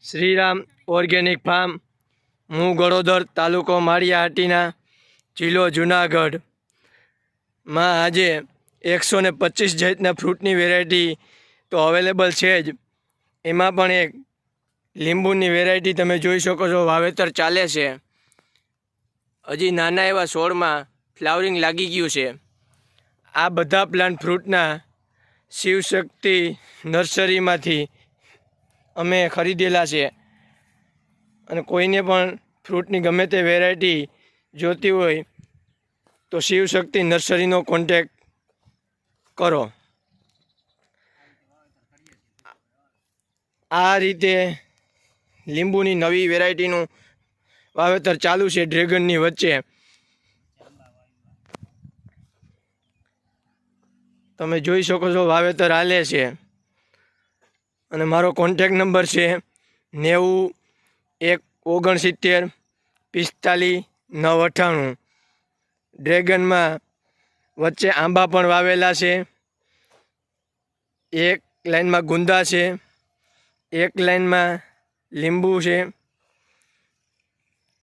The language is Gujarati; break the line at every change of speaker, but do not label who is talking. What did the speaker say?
શ્રીરામ ઓર્ગેનિક ફાર્મ, હું ગળોદર, તાલુકો માળિયાહાટીના, જિલ્લો જુનાગઢમાં આજે 125 જાતના ફ્રૂટની વેરાયટી તો અવેલેબલ છે જ. એમાં પણ એક લીંબુની વેરાયટી તમે જોઈ શકો છો, વાવેતર ચાલે છે. હજી નાના એવા છોડમાં ફ્લાવરિંગ લાગી ગયું છે. આ બધા પ્લાન્ટ ફ્રૂટના શિવશક્તિ નર્સરીમાંથી અમે ખરીદેલા છે. અને કોઈને પણ ફ્રૂટની ગમે તે વેરાયટી જોતી હોય તો શિવશક્તિ નર્સરીનો કોન્ટેક કરો. આ રીતે લીંબુની નવી વેરાયટીનું વાવેતર ચાલુ છે ડ્રેગનની વચ્ચે. તમે જોઈ શકો છો વાવેતર હાલે છે. અને મારો કોન્ટેક નંબર છે 90-169-45-998. ડ્રેગનમાં વચ્ચે આંબા પણ વાવેલા છે. એક લાઈનમાં ગુંદા છે, એક લાઈનમાં લીંબુ છે.